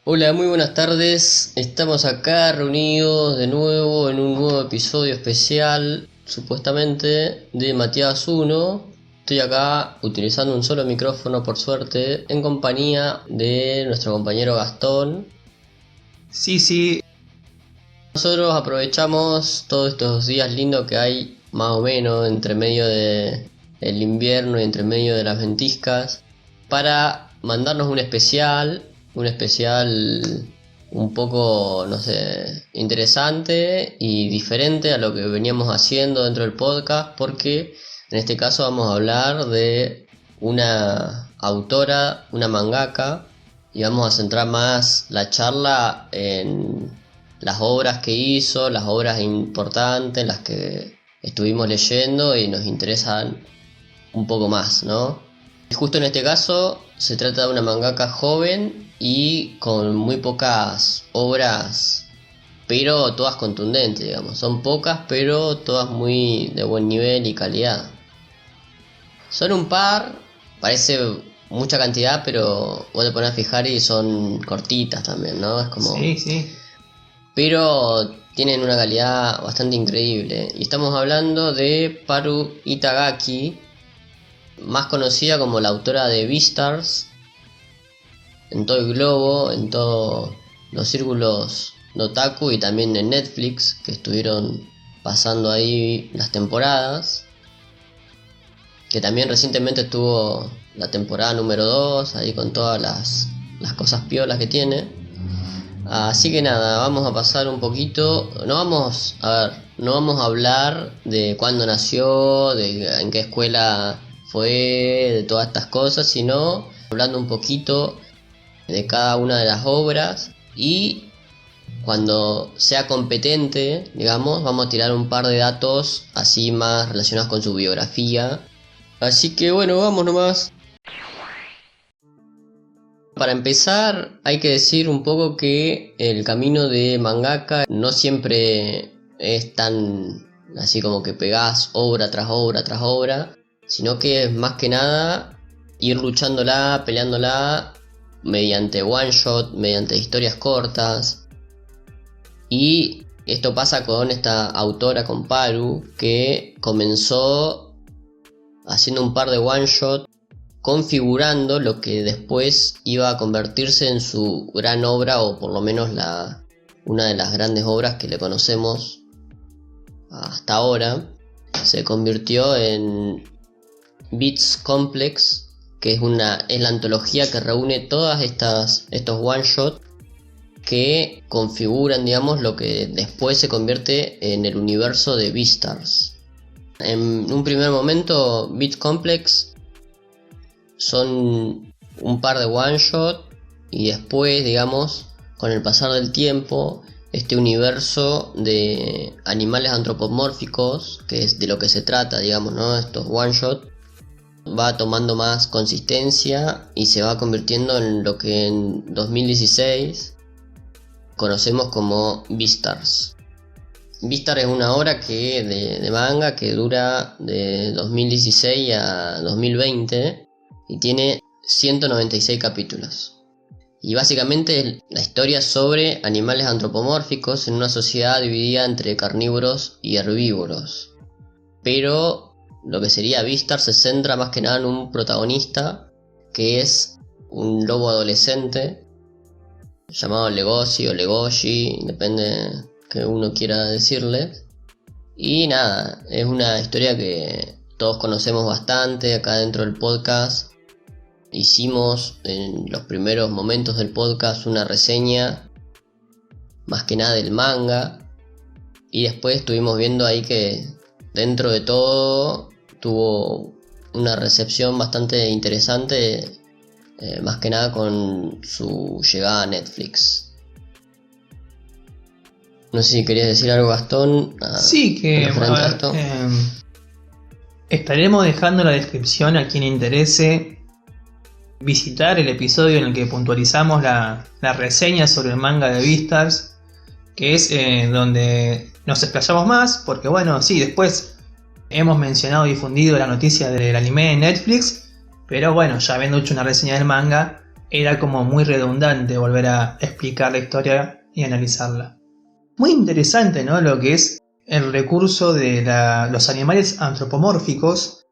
Hola, muy buenas tardes. Estamos acá reunidos de nuevo en un nuevo episodio especial, supuestamente, de Matías 1. Estoy acá utilizando un solo micrófono, por suerte, en compañía de nuestro compañero Gastón. Sí. Nosotros aprovechamos todos estos días lindos que hay, más o menos, entre medio del invierno y entre medio de las ventiscas, para mandarnos un especial un poco, no sé, interesante y diferente a lo que veníamos haciendo dentro del podcast, porque en este caso vamos a hablar de una autora, una mangaka, y vamos a centrar más la charla en las obras que hizo, las obras importantes, las que estuvimos leyendo y nos interesan un poco más, ¿no? Y justo en este caso se trata de una mangaka joven y con muy pocas obras, pero todas contundentes, digamos. Son pocas, pero todas muy de buen nivel y calidad. Son un par, parece mucha cantidad, pero vos te pones a fijar y son cortitas también, ¿no? Es como... Sí. Pero tienen una calidad bastante increíble. Y estamos hablando de Paru Itagaki, más conocida como la autora de Beastars, en todo el globo, en todos los círculos de otaku y también en Netflix, que estuvieron pasando ahí las temporadas, que también recientemente estuvo la temporada número 2, ahí con todas las cosas piolas que tiene. Así que nada, vamos a pasar un poquito, no vamos a hablar de cuándo nació, de en qué escuela fue, de todas estas cosas, sino hablando un poquito de cada una de las obras, y cuando sea competente, digamos, vamos a tirar un par de datos así más relacionados con su biografía. Así que bueno, vamos nomás. Para empezar, hay que decir un poco que el camino de mangaka no siempre es tan así como que pegás obra tras obra tras obra, sino que es más que nada ir luchándola, peleándola mediante one shot, mediante historias cortas. Y esto pasa con esta autora, con Paru, que comenzó haciendo un par de one shot, configurando lo que después iba a convertirse en su gran obra, o por lo menos una de las grandes obras que le conocemos hasta ahora. Se convirtió en Beats Complex, que es la antología que reúne todas estos one shot que configuran, digamos, lo que después se convierte en el universo de Beastars. En un primer momento, Beats Complex son un par de one shot, y después, digamos, con el pasar del tiempo, este universo de animales antropomórficos, que es de lo que se trata, digamos, ¿no? Estos one shot, va tomando más consistencia y se va convirtiendo en lo que en 2016 conocemos como Beastars. Beastars es una obra de manga que dura de 2016 a 2020 y tiene 196 capítulos. Y básicamente es la historia sobre animales antropomórficos en una sociedad dividida entre carnívoros y herbívoros. Pero lo que sería Beastars se centra más que nada en un protagonista que es un lobo adolescente llamado Legoshi o Legoshi, depende que uno quiera decirle. Y nada, es una historia que todos conocemos bastante. Acá dentro del podcast hicimos en los primeros momentos del podcast una reseña más que nada del manga, y después estuvimos viendo ahí que dentro de todo tuvo una recepción bastante interesante, más que nada con su llegada a Netflix. No sé si querías decir algo, Gastón. Sí, que a esto. Estaremos dejando en la descripción a quien interese visitar el episodio en el que puntualizamos la reseña sobre el manga de Beastars, que es donde nos explayamos más, porque bueno, sí, después hemos mencionado y difundido la noticia del anime en Netflix, pero bueno, ya habiendo hecho una reseña del manga, era como muy redundante volver a explicar la historia y analizarla. Muy interesante, ¿no? Lo que es el recurso de los animales antropomórficos,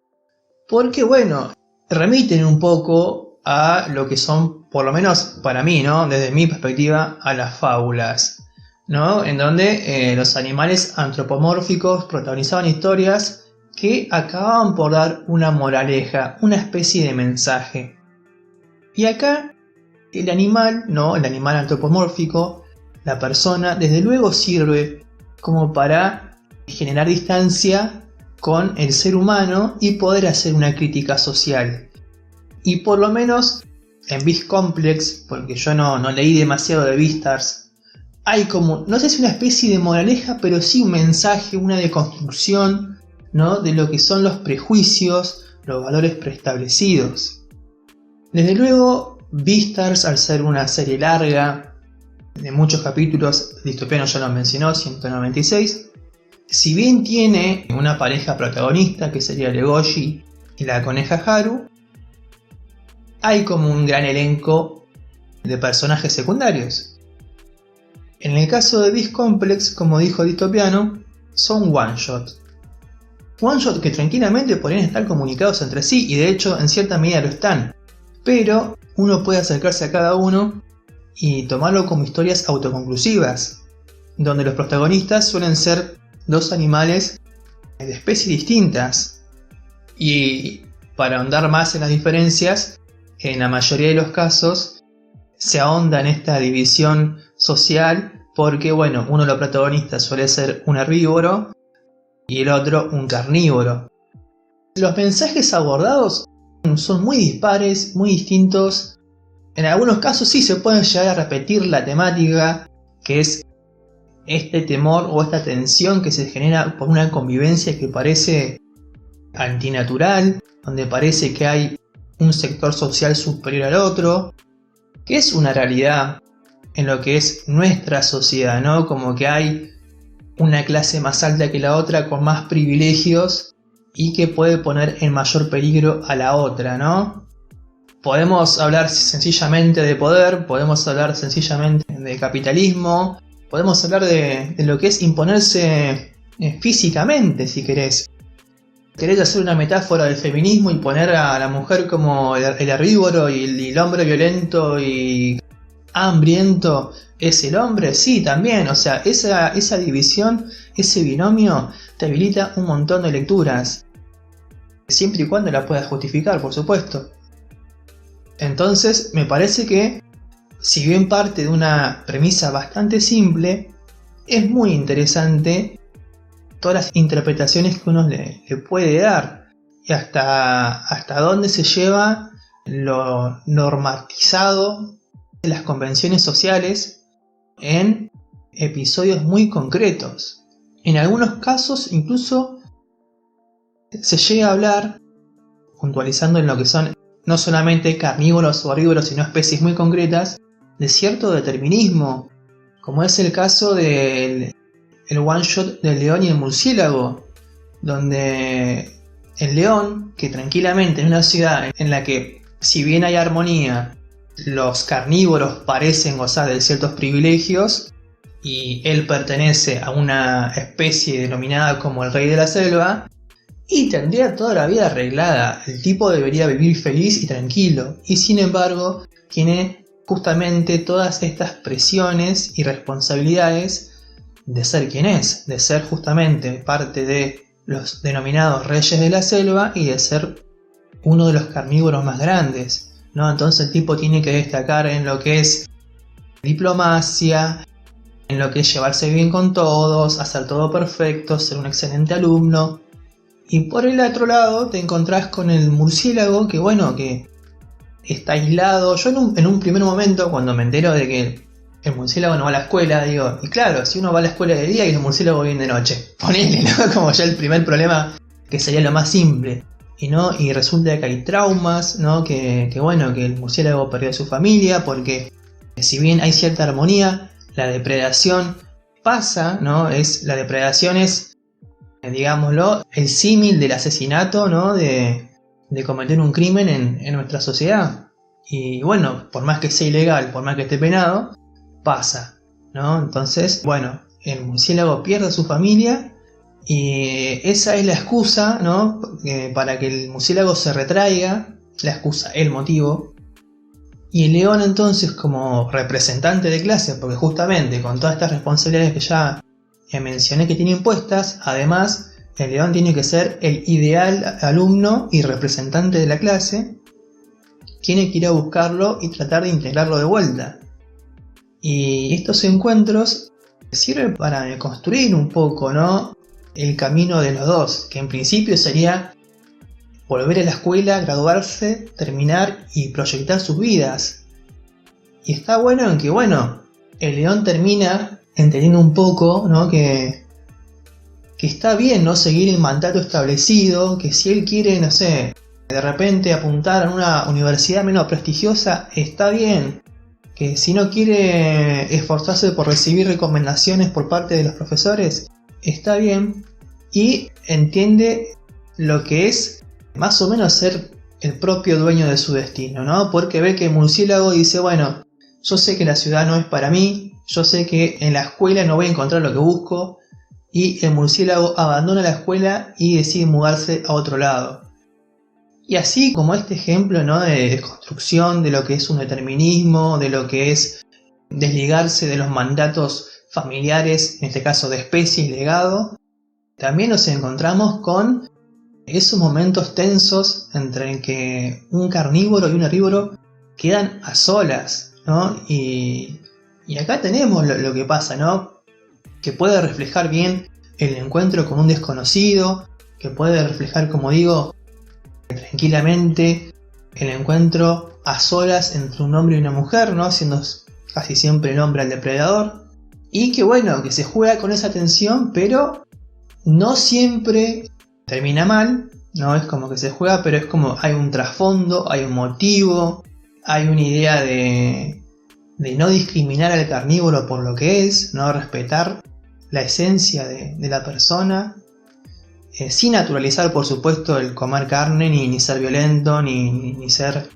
porque bueno, remiten un poco a lo que son, por lo menos para mí, ¿no? Desde mi perspectiva, a las fábulas, ¿no? En donde los animales antropomórficos protagonizaban historias que acababan por dar una moraleja, una especie de mensaje. Y acá el animal, ¿no? El animal antropomórfico, la persona, desde luego sirve como para generar distancia con el ser humano y poder hacer una crítica social. Y por lo menos en Beast Complex, porque yo no leí demasiado de Beastars, hay como, no sé si una especie de moraleja, pero sí un mensaje, una deconstrucción, ¿no? De lo que son los prejuicios, los valores preestablecidos. Desde luego, Beastars, al ser una serie larga, de muchos capítulos, Distopiano ya lo mencionó, 196, si bien tiene una pareja protagonista, que sería Legoshi y la coneja Haru, hay como un gran elenco de personajes secundarios. En el caso de Beast Complex, como dijo Distopiano, son one-shot. One-shot que tranquilamente podrían estar comunicados entre sí, y de hecho en cierta medida lo están. Pero uno puede acercarse a cada uno y tomarlo como historias autoconclusivas, donde los protagonistas suelen ser dos animales de especies distintas. Y para ahondar más en las diferencias, en la mayoría de los casos se ahonda en esta división social porque, bueno, uno de los protagonistas suele ser un herbívoro y el otro un carnívoro. Los mensajes abordados son muy dispares, muy distintos. En algunos casos sí se puede llegar a repetir la temática, que es este temor o esta tensión que se genera por una convivencia que parece antinatural, donde parece que hay un sector social superior al otro, que es una realidad en lo que es nuestra sociedad, ¿no? Como que hay una clase más alta que la otra con más privilegios y que puede poner en mayor peligro a la otra, ¿no? Podemos hablar sencillamente de poder, podemos hablar sencillamente de capitalismo, podemos hablar de lo que es imponerse físicamente, si querés. Querés hacer una metáfora del feminismo y poner a la mujer como el herbívoro y el hombre violento y hambriento es el hombre, sí, también. O sea, esa división, ese binomio te habilita un montón de lecturas, siempre y cuando la puedas justificar, por supuesto. Entonces me parece que, si bien parte de una premisa bastante simple, es muy interesante todas las interpretaciones que uno le puede dar y hasta dónde se lleva lo normatizado de las convenciones sociales en episodios muy concretos. En algunos casos incluso se llega a hablar, puntualizando en lo que son no solamente carnívoros o herbívoros, sino especies muy concretas, de cierto determinismo, como es el caso del one shot del león y el murciélago, donde el león, que tranquilamente en una ciudad en la que, si bien hay armonía, los carnívoros parecen gozar de ciertos privilegios y él pertenece a una especie denominada como el rey de la selva y tendría toda la vida arreglada, el tipo debería vivir feliz y tranquilo, y sin embargo tiene justamente todas estas presiones y responsabilidades de ser quien es, de ser justamente parte de los denominados reyes de la selva y de ser uno de los carnívoros más grandes, ¿no? Entonces el tipo tiene que destacar en lo que es diplomacia, en lo que es llevarse bien con todos, hacer todo perfecto, ser un excelente alumno. Y por el otro lado te encontrás con el murciélago que, bueno, que está aislado. Yo en un primer momento, cuando me entero de que el murciélago no va a la escuela, digo, y claro, si uno va a la escuela de día y el murciélago viene de noche, ponele, ¿no? Como ya el primer problema, que sería lo más simple. Y resulta que hay traumas, ¿no? Que bueno, que el murciélago perdió a su familia, porque si bien hay cierta armonía, la depredación pasa, ¿no? La depredación es, digámoslo, el símil del asesinato, ¿no? De cometer un crimen en nuestra sociedad. Y bueno, por más que sea ilegal, por más que esté penado, pasa, ¿no? Entonces, bueno, el murciélago pierde a su familia y esa es la excusa, ¿no? Para que el murciélago se retraiga, la excusa, el motivo. Y el león entonces, como representante de clase, porque justamente con todas estas responsabilidades que ya mencioné que tiene impuestas, además el león tiene que ser el ideal alumno y representante de la clase, tiene que ir a buscarlo y tratar de integrarlo de vuelta. Y estos encuentros sirven para construir un poco, ¿no? El camino de los dos, que en principio sería volver a la escuela, graduarse, terminar y proyectar sus vidas. Y está bueno en que, bueno, el león termina entendiendo un poco, ¿no? Que está bien no seguir el mandato establecido, que si él quiere, no sé, de repente apuntar a una universidad menos prestigiosa, está bien. Que si no quiere esforzarse por recibir recomendaciones por parte de los profesores, está bien. Y entiende lo que es más o menos ser el propio dueño de su destino, ¿no? Porque ve que el murciélago dice, bueno, yo sé que la ciudad no es para mí, yo sé que en la escuela no voy a encontrar lo que busco, y el murciélago abandona la escuela y decide mudarse a otro lado. Y así como este ejemplo, ¿no? de construcción de lo que es un determinismo, de lo que es desligarse de los mandatos familiares, en este caso de especie y legado, también nos encontramos con esos momentos tensos entre que un carnívoro y un herbívoro quedan a solas, ¿no? Y acá tenemos lo que pasa, ¿no? Que puede reflejar bien el encuentro con un desconocido, que puede reflejar, como digo, tranquilamente el encuentro a solas entre un hombre y una mujer, ¿no? Siendo casi siempre el hombre el depredador. Y que bueno, que se juega con esa tensión, pero no siempre termina mal, ¿no? Es como que se juega, pero es como hay un trasfondo, hay un motivo, hay una idea de no discriminar al carnívoro por lo que es, no respetar la esencia de la persona, sin naturalizar por supuesto el comer carne, ni ser violento, ni ser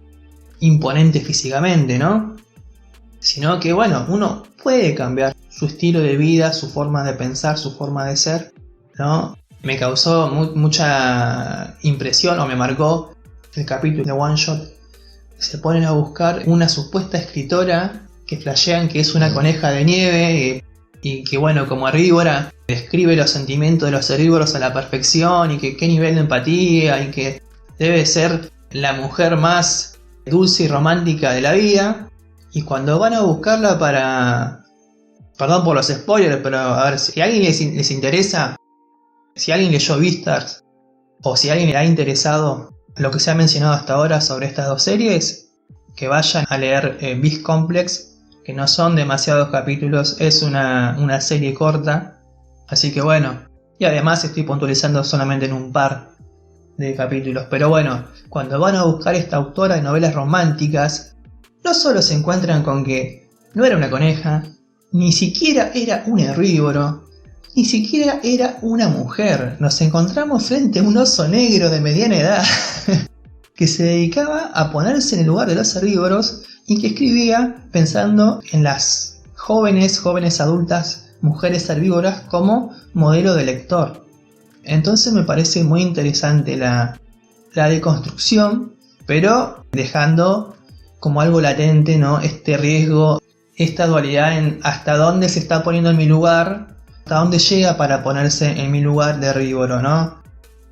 imponente físicamente, ¿no? Sino que bueno, uno puede cambiar su estilo de vida, su forma de pensar, su forma de ser, ¿no? Me causó mucha impresión, o me marcó el capítulo de One Shot. Se ponen a buscar una supuesta escritora que flashean que es una coneja de nieve y que bueno, como herbívora describe los sentimientos de los herbívoros a la perfección y que qué nivel de empatía y que debe ser la mujer más dulce y romántica de la vida. Y cuando van a buscarla para... Perdón por los spoilers, pero a ver, si a alguien les interesa, si alguien leyó Beastars o si a alguien le ha interesado lo que se ha mencionado hasta ahora sobre estas dos series, que vayan a leer Beast Complex, que no son demasiados capítulos, es una serie corta, así que bueno, y además estoy puntualizando solamente en un par de capítulos, pero bueno, cuando van a buscar esta autora de novelas románticas, no solo se encuentran con que no era una coneja, ni siquiera era un herbívoro, ni siquiera era una mujer. Nos encontramos frente a un oso negro de mediana edad que se dedicaba a ponerse en el lugar de los herbívoros y que escribía pensando en las jóvenes adultas, mujeres herbívoras como modelo de lector. Entonces me parece muy interesante la deconstrucción, pero dejando como algo latente, ¿no? Este riesgo, esta dualidad en hasta dónde se está poniendo en mi lugar, hasta dónde llega para ponerse en mi lugar de herbívoro, ¿no?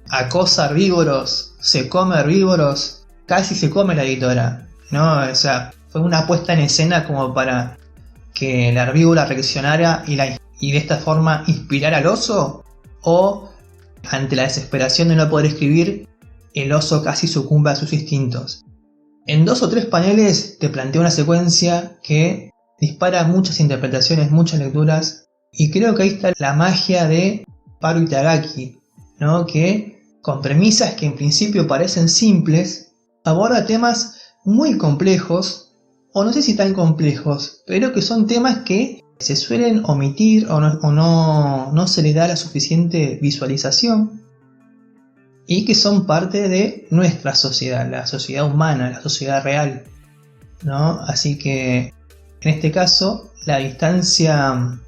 Acosa herbívoros, se come herbívoros, casi se come la editora, ¿no? O sea, fue una puesta en escena como para que la herbívora reaccionara y de esta forma inspirar al oso, o ante la desesperación de no poder escribir, el oso casi sucumbe a sus instintos. En 2 o 3 paneles te plantea una secuencia que dispara muchas interpretaciones, muchas lecturas, y creo que ahí está la magia de Haru Itagaki, ¿no? Que con premisas que en principio parecen simples, aborda temas muy complejos, o no sé si tan complejos, pero que son temas que se suelen omitir o no se les da la suficiente visualización y que son parte de nuestra sociedad, la sociedad humana, la sociedad real, ¿no? Así que en este caso la distancia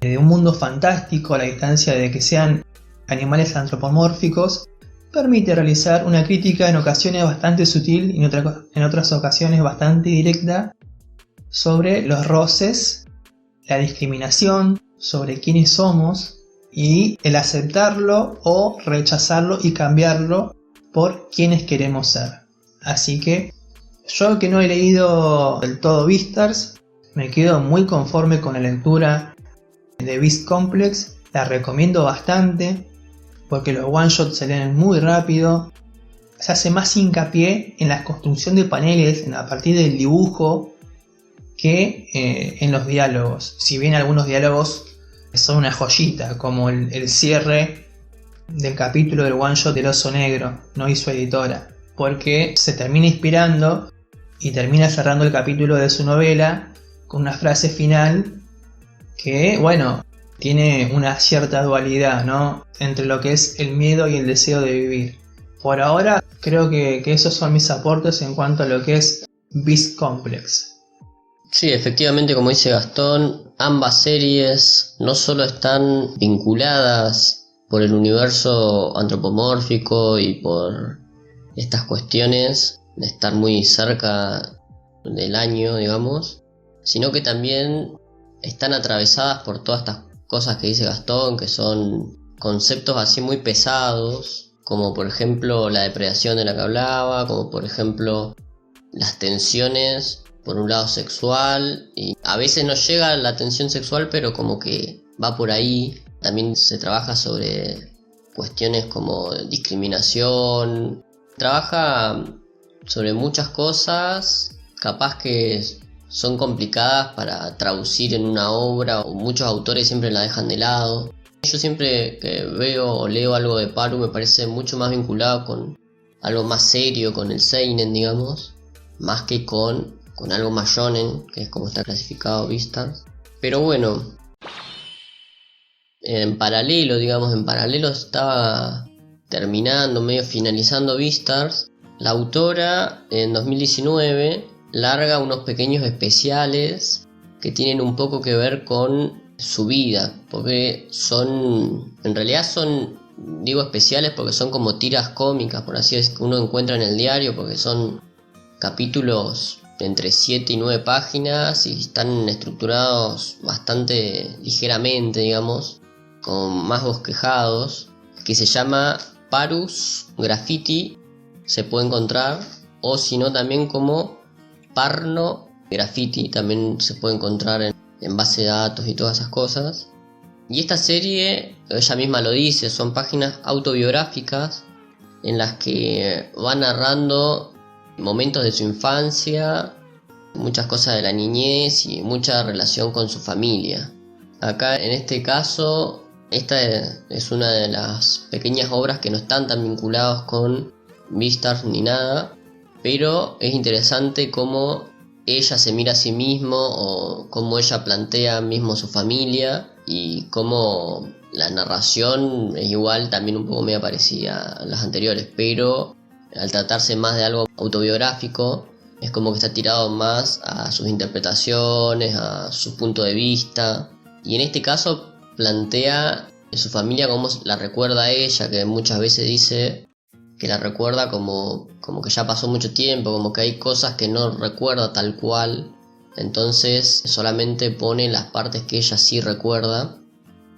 de un mundo fantástico, la distancia de que sean animales antropomórficos, permite realizar una crítica en ocasiones bastante sutil y en otras ocasiones bastante directa sobre los roces, la discriminación, sobre quiénes somos y el aceptarlo o rechazarlo y cambiarlo por quienes queremos ser. Así que yo, que no he leído del todo Beastars, me quedo muy conforme con la lectura de Beast Complex. La recomiendo bastante porque los one shots se leen muy rápido. Se hace más hincapié en la construcción de paneles a partir del dibujo que en los diálogos. Si bien algunos diálogos son una joyita, como el cierre del capítulo del one shot del Oso Negro, no y su editora, porque se termina inspirando y termina cerrando el capítulo de su novela con una frase final que, bueno, tiene una cierta dualidad, ¿no?, entre lo que es el miedo y el deseo de vivir. Por ahora creo que esos son mis aportes en cuanto a lo que es Beast Complex. Sí, efectivamente, como dice Gastón, ambas series no solo están vinculadas por el universo antropomórfico y por estas cuestiones de estar muy cerca del año, digamos, sino que también están atravesadas por todas estas cosas que dice Gastón, que son conceptos así muy pesados, como por ejemplo la depredación de la que hablaba, como por ejemplo las tensiones por un lado sexual, y a veces no llega la tensión sexual, pero como que va por ahí. También se trabaja sobre cuestiones como discriminación, trabaja sobre muchas cosas capaz que son complicadas para traducir en una obra, o muchos autores siempre la dejan de lado. Yo siempre que veo o leo algo de Paru me parece mucho más vinculado con algo más serio, con el seinen, digamos, más que con algo más shonen, que es como está clasificado Beastars. Pero bueno, en paralelo estaba terminando, medio finalizando Beastars. La autora en 2019 larga unos pequeños especiales que tienen un poco que ver con su vida, porque en realidad son, digo especiales porque son como tiras cómicas, por así decirlo, que uno encuentra en el diario, porque son capítulos entre 7 y 9 páginas y están estructurados bastante ligeramente, digamos, como más bosquejados, que se llama Parus Graffiti, se puede encontrar, o si no también como Parno Graffiti, también se puede encontrar en base de datos y todas esas cosas. Y esta serie, ella misma lo dice, son páginas autobiográficas en las que va narrando momentos de su infancia, muchas cosas de la niñez y mucha relación con su familia. Acá en este caso, esta es una de las pequeñas obras que no están tan vinculados con Beastars ni nada, pero es interesante cómo ella se mira a sí mismo, o cómo ella plantea mismo su familia, y cómo la narración es igual, también un poco medio parecida a las anteriores, pero al tratarse más de algo autobiográfico, es como que está tirado más a sus interpretaciones, a su punto de vista. Y en este caso plantea su familia como la recuerda a ella, que muchas veces dice que la recuerda como que ya pasó mucho tiempo, como que hay cosas que no recuerda tal cual. Entonces solamente pone las partes que ella sí recuerda.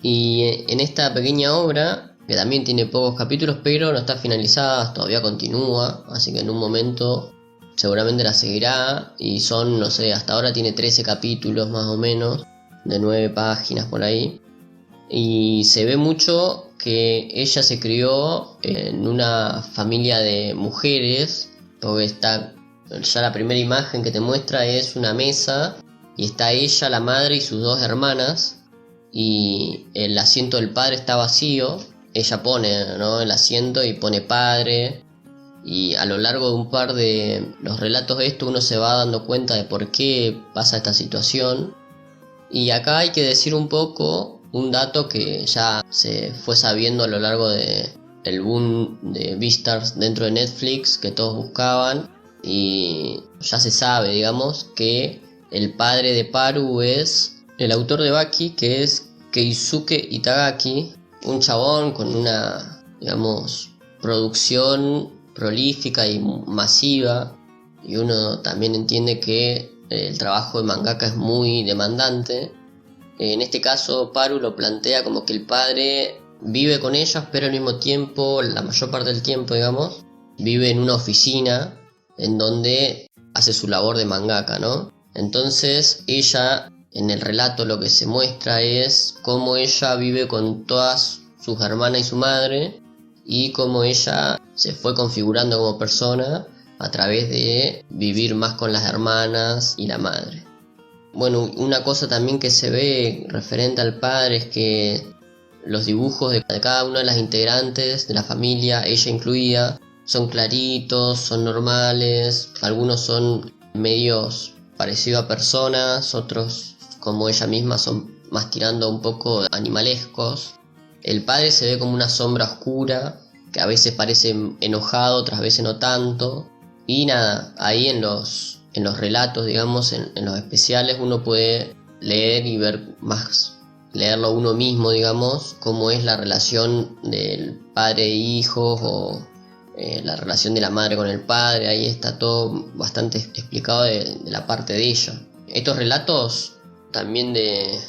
Y en esta pequeña obra, que también tiene pocos capítulos, pero no está finalizada, todavía continúa, así que en un momento seguramente la seguirá, y son, no sé, hasta ahora tiene 13 capítulos más o menos, de 9 páginas por ahí, y se ve mucho que ella se crió en una familia de mujeres, porque está, ya la primera imagen que te muestra es una mesa, y está ella, la madre y sus 2 hermanas, y el asiento del padre está vacío. Ella pone, ¿no?, el asiento y pone padre, y a lo largo de un par de los relatos uno se va dando cuenta de por qué pasa esta situación, Y acá hay que decir un poco un dato que ya se fue sabiendo a lo largo de el boom de Beastars dentro de Netflix que todos buscaban, y ya se sabe, digamos, que el padre de Paru es el autor de Baki, que es Keisuke Itagaki, un chabón con una, digamos, producción prolífica y masiva, y uno también entiende que el trabajo de mangaka es muy demandante. En este caso Paru lo plantea como que el padre vive con ellas, pero al mismo tiempo, la mayor parte del tiempo, digamos, vive en una oficina en donde hace su labor de mangaka, ¿no? Entonces ella, en el relato lo que se muestra es cómo ella vive con todas sus hermanas y su madre, y cómo ella se fue configurando como persona a través de vivir más con las hermanas y la madre. Bueno, una cosa también que se ve referente al padre es que los dibujos de cada una de las integrantes de la familia, ella incluida, son claritos, son normales, algunos son medios parecidos a personas, otros, como ella misma, son más tirando un poco animalescos. El padre se ve como una sombra oscura, que a veces parece enojado, otras veces no tanto. Y nada, ahí en los relatos, digamos, en los especiales, uno puede leer y ver más, leerlo uno mismo, digamos, cómo es la relación del padre e hijos, o la relación de la madre con el padre. Ahí está todo bastante explicado de la parte de ella. Estos relatos también de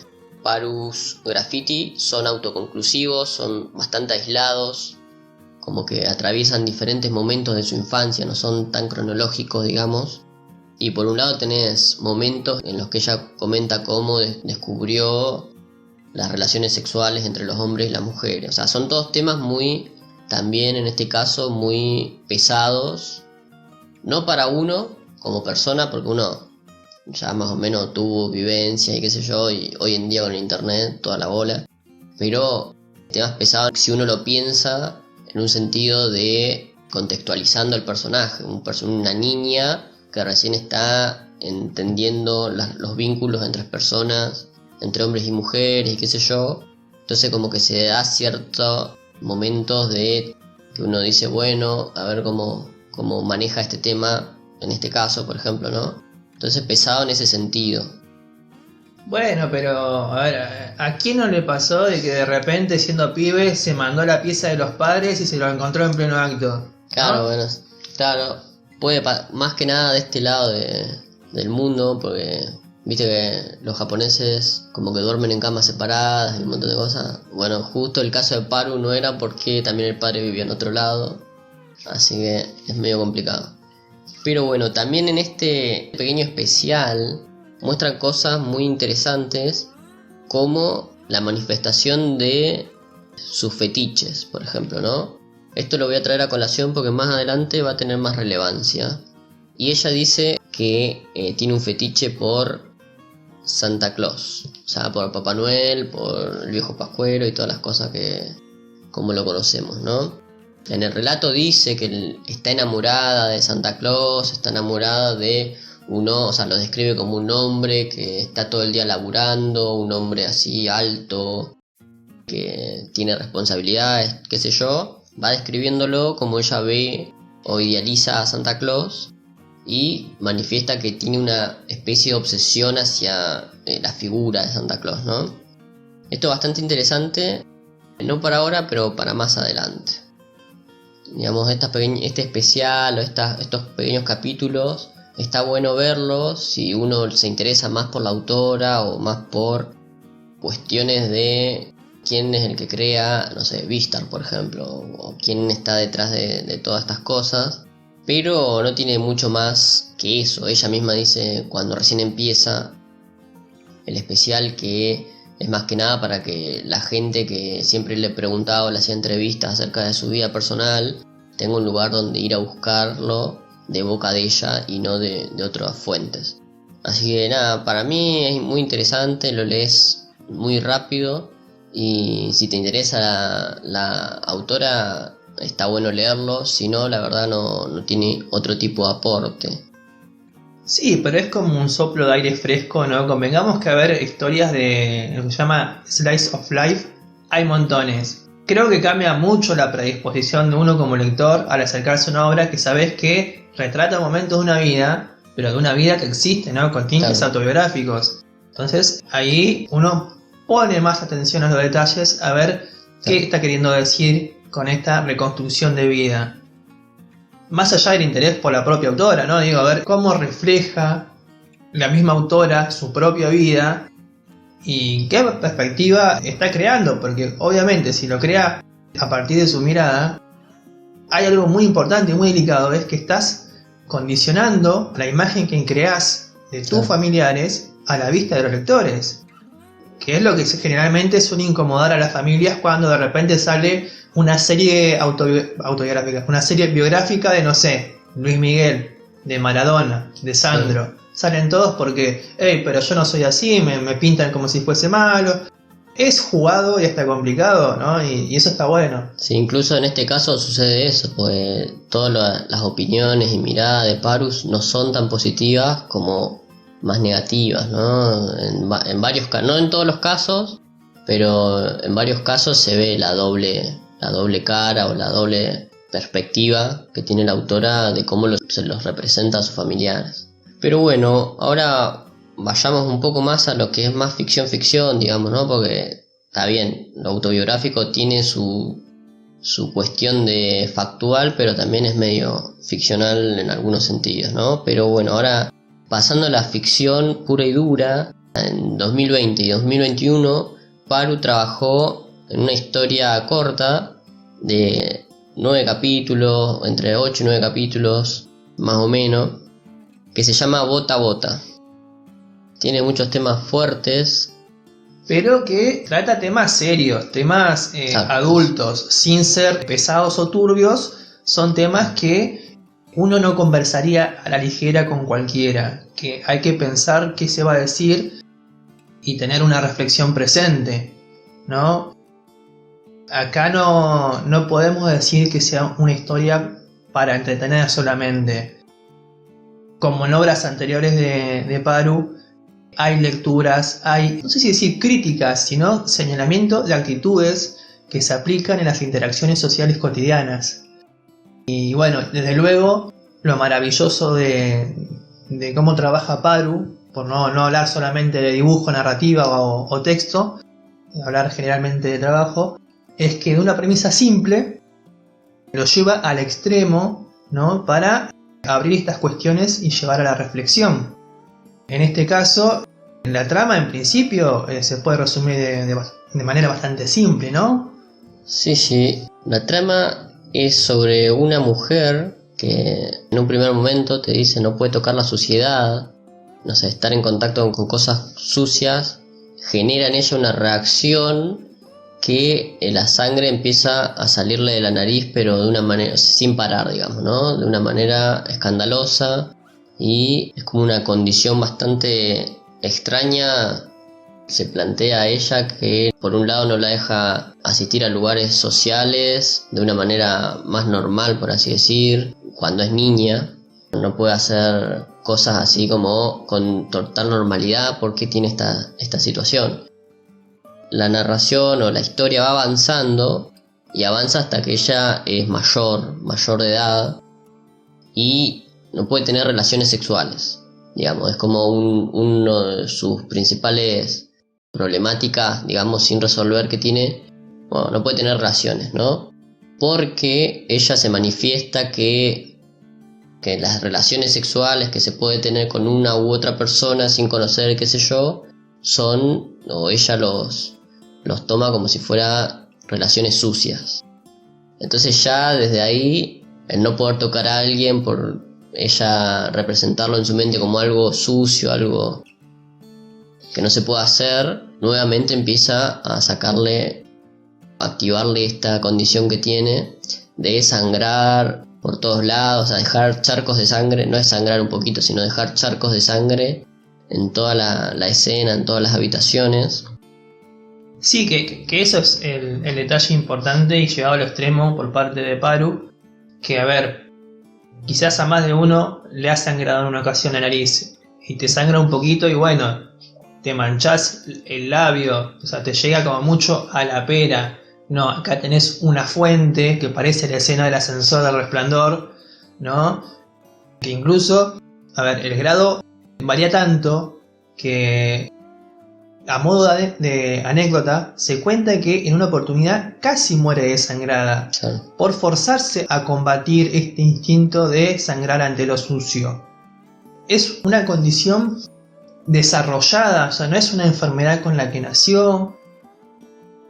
Paru's Graffiti son autoconclusivos, son bastante aislados, como que atraviesan diferentes momentos de su infancia, no son tan cronológicos, digamos. Y por un lado tenés momentos en los que ella comenta cómo descubrió las relaciones sexuales entre los hombres y las mujeres. O sea, son todos temas muy, también en este caso, muy pesados. No para uno como persona, porque uno ya más o menos tuvo vivencia y qué sé yo, y hoy en día con el internet toda la bola. Pero temas pesados si uno lo piensa en un sentido de contextualizando el personaje, una niña que recién está entendiendo los vínculos entre personas, entre hombres y mujeres y qué sé yo. Entonces como que se da ciertos momentos de que uno dice, bueno, a ver cómo maneja este tema, en este caso, por ejemplo, ¿no? Entonces pesado en ese sentido. Bueno, pero a ver, ¿a quién no le pasó de que de repente siendo pibe se mandó la pieza de los padres y se lo encontró en pleno acto? Claro, ¿no? bueno, claro, puede más que nada de este lado del mundo, porque viste que los japoneses como que duermen en camas separadas y un montón de cosas. Bueno, justo el caso de Paru no era, porque también el padre vivía en otro lado, así que es medio complicado. Pero bueno, también en este pequeño especial muestran cosas muy interesantes, como la manifestación de sus fetiches, por ejemplo, ¿no? Esto lo voy a traer a colación porque más adelante va a tener más relevancia. Y ella dice que tiene un fetiche por Santa Claus, o sea, por Papá Noel, por el viejo Pascuero y todas las cosas que como lo conocemos, ¿no? En el relato dice que está enamorada de Santa Claus, está enamorada de uno, o sea, lo describe como un hombre que está todo el día laburando, un hombre así alto, que tiene responsabilidades, qué sé yo. Va describiéndolo como ella ve o idealiza a Santa Claus, y manifiesta que tiene una especie de obsesión hacia la figura de Santa Claus, ¿no? Esto es bastante interesante, no para ahora, pero para más adelante. Digamos, este especial o estos pequeños capítulos, está bueno verlos si uno se interesa más por la autora o más por cuestiones de quién es el que crea, no sé, Beastar, por ejemplo, o quién está detrás de todas estas cosas. Pero no tiene mucho más que eso. Ella misma dice cuando recién empieza el especial que es más que nada para que la gente que siempre le preguntaba o le hacía entrevistas acerca de su vida personal tenga un lugar donde ir a buscarlo de boca de ella y no de otras fuentes. Así que nada, para mí es muy interesante, lo lees muy rápido, y si te interesa la autora está bueno leerlo, si no, la verdad no tiene otro tipo de aporte. Sí, pero es como un soplo de aire fresco, ¿no? Convengamos que a ver historias de lo que se llama Slice of Life, hay montones. Creo que cambia mucho la predisposición de uno como lector al acercarse a una obra que sabes que retrata momentos de una vida, pero de una vida que existe, ¿no? Con tintes Claro. autobiográficos. Entonces ahí uno pone más atención a los detalles a ver qué Claro. está queriendo decir con esta reconstrucción de vida. Más allá del interés por la propia autora, ¿no? Digo, a ver cómo refleja la misma autora su propia vida y qué perspectiva está creando, porque obviamente si lo crea a partir de su mirada, hay algo muy importante y muy delicado, es que estás condicionando la imagen que creas de tus Claro. familiares a la vista de los lectores, que es lo que generalmente suele incomodar a las familias cuando de repente sale una serie autobiográfica, una serie biográfica de, no sé, Luis Miguel, de Maradona, de Sandro. Sí. Salen todos porque, hey, pero yo no soy así, me pintan como si fuese malo. Es jugado y está complicado, ¿no? Y eso está bueno. Sí, incluso en este caso sucede eso, pues todas las opiniones y miradas de Parus no son tan positivas como más negativas, ¿no? En varios casos, no en todos los casos, pero en varios casos se ve la doble cara o la doble perspectiva que tiene la autora de cómo se los representa a sus familiares. Pero bueno, ahora vayamos un poco más a lo que es más ficción, digamos, ¿no? Porque está bien, lo autobiográfico tiene su cuestión de factual, pero también es medio ficcional en algunos sentidos, ¿no? Pero bueno, ahora pasando a la ficción pura y dura, en 2020 y 2021, Paru trabajó en una historia corta de 9 capítulos, entre 8 y 9 capítulos, más o menos, que se llama Bota Bota. Tiene muchos temas fuertes, pero que trata temas serios, temas adultos, sin ser pesados o turbios. Son temas que uno no conversaría a la ligera con cualquiera, que hay que pensar qué se va a decir y tener una reflexión presente, ¿no? Acá no podemos decir que sea una historia para entretener solamente. Como en obras anteriores de Paru, hay lecturas, hay, no sé si decir críticas, sino señalamiento de actitudes que se aplican en las interacciones sociales cotidianas. Y bueno, desde luego, lo maravilloso de cómo trabaja Paru, por no hablar solamente de dibujo, narrativa o texto, hablar generalmente de trabajo, es que de una premisa simple lo lleva al extremo, ¿no? Para abrir estas cuestiones y llevar a la reflexión. En este caso, la trama en principio se puede resumir de manera bastante simple, ¿no? Sí. La trama es sobre una mujer que en un primer momento te dice no puede tocar la suciedad, no sé, estar en contacto con cosas sucias genera en ella una reacción que la sangre empieza a salirle de la nariz, pero de una manera sin parar, digamos, ¿no? De una manera escandalosa, y es como una condición bastante extraña. Se plantea a ella que por un lado no la deja asistir a lugares sociales de una manera más normal, por así decir, cuando es niña. No puede hacer cosas así como con total normalidad porque tiene esta situación. La narración o la historia va avanzando y avanza hasta que ella es mayor de edad, y no puede tener relaciones sexuales, digamos, es como uno de sus principales problemáticas, digamos, sin resolver que tiene. Bueno, no puede tener relaciones, ¿no? Porque ella se manifiesta que las relaciones sexuales que se puede tener con una u otra persona sin conocer, qué sé yo, son, o ella los toma como si fuera relaciones sucias. Entonces ya desde ahí, el no poder tocar a alguien, por ella representarlo en su mente como algo sucio, algo que no se puede hacer, nuevamente empieza a activarle esta condición que tiene de sangrar por todos lados, a dejar charcos de sangre. No es sangrar un poquito, sino dejar charcos de sangre en toda la escena, en todas las habitaciones. Sí, que eso es el detalle importante y llevado al extremo por parte de Paru, que a ver, quizás a más de uno le ha sangrado en una ocasión la nariz y te sangra un poquito y bueno, te manchás el labio, o sea, te llega como mucho a la pera. No, acá tenés una fuente que parece la escena del ascensor del Resplandor, ¿no? Que incluso, a ver, el grado varía tanto que, a modo de anécdota, se cuenta que en una oportunidad casi muere desangrada por forzarse a combatir este instinto de sangrar ante lo sucio. Es una condición desarrollada, o sea, no es una enfermedad con la que nació,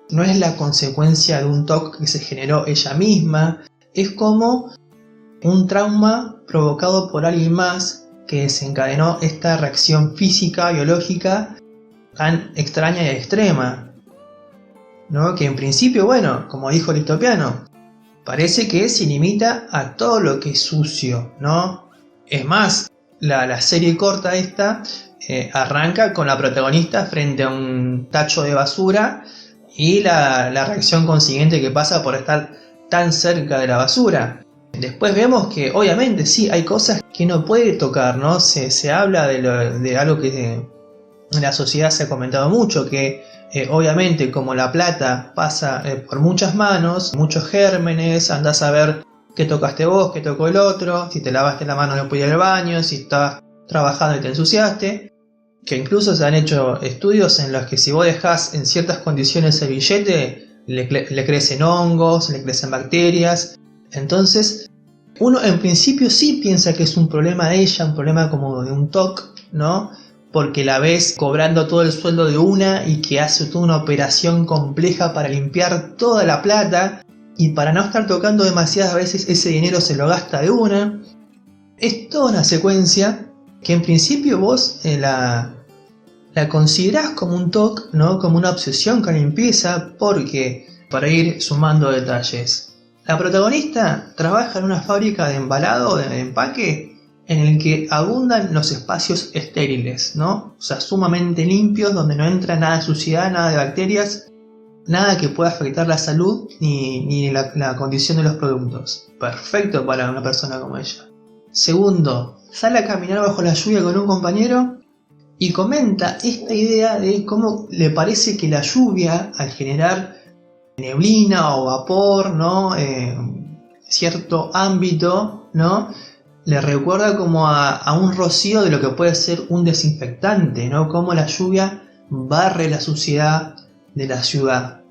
no es la consecuencia de un TOC que se generó ella misma, es como un trauma provocado por alguien más que desencadenó esta reacción física, biológica tan extraña y extrema, ¿no? Que en principio, bueno, como dijo Listopiano, parece que se limita a todo lo que es sucio, ¿no? Es más, la serie corta esta arranca con la protagonista frente a un tacho de basura y la reacción consiguiente que pasa por estar tan cerca de la basura. Después vemos que obviamente sí, hay cosas que no puede tocar, ¿no? Se habla de algo que en la sociedad se ha comentado mucho, que obviamente como la plata pasa por muchas manos, muchos gérmenes, andás a ver qué tocaste vos, qué tocó el otro, si te lavaste la mano después del baño, si estabas trabajando y te ensuciaste, que incluso se han hecho estudios en los que si vos dejás en ciertas condiciones el billete, le crecen hongos, le crecen bacterias. Entonces, uno en principio sí piensa que es un problema de ella, un problema como de un TOC, ¿no? Porque la ves cobrando todo el sueldo de una y que hace toda una operación compleja para limpiar toda la plata y para no estar tocando demasiadas veces ese dinero se lo gasta de una. Es toda una secuencia que en principio vos la considerás como un TOC, ¿no? Como una obsesión con la limpieza, porque, para ir sumando detalles, la protagonista trabaja en una fábrica de embalado, de empaque, en el que abundan los espacios estériles, ¿no? O sea, sumamente limpios, donde no entra nada de suciedad, nada de bacterias, nada que pueda afectar la salud ni la condición de los productos. Perfecto para una persona como ella. Segundo, sale a caminar bajo la lluvia con un compañero y comenta esta idea de cómo le parece que la lluvia, al generar neblina o vapor, ¿no? Cierto ámbito, ¿no? Le recuerda como a un rocío de lo que puede ser un desinfectante, ¿no? Como la lluvia barre la suciedad de la ciudad.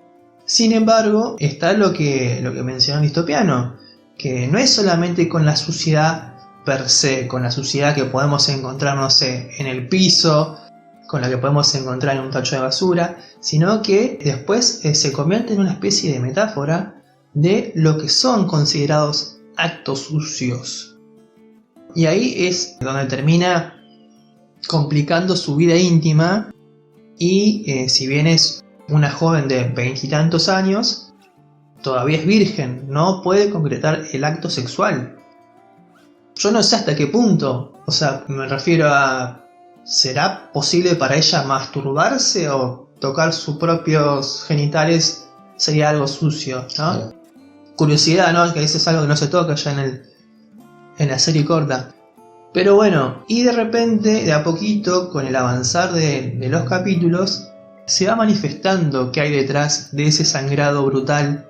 Sin embargo, está lo que mencionó Listopiano, que no es solamente con la suciedad per se, con la suciedad que podemos encontrar, no sé, en el piso, con la que podemos encontrar en un tacho de basura, sino que después se convierte en una especie de metáfora de lo que son considerados actos sucios. Y ahí es donde termina complicando su vida íntima y si bien es una joven de 20 y tantos años, todavía es virgen, no puede concretar el acto sexual. Yo no sé hasta qué punto, o sea, me refiero a, ¿será posible para ella masturbarse o tocar sus propios genitales sería algo sucio, ¿no? Sí. Curiosidad, ¿no? Que eso es algo que no se toca ya en la serie corta. Pero bueno, y de repente, de a poquito, con el avanzar de los capítulos, se va manifestando qué hay detrás de ese sangrado brutal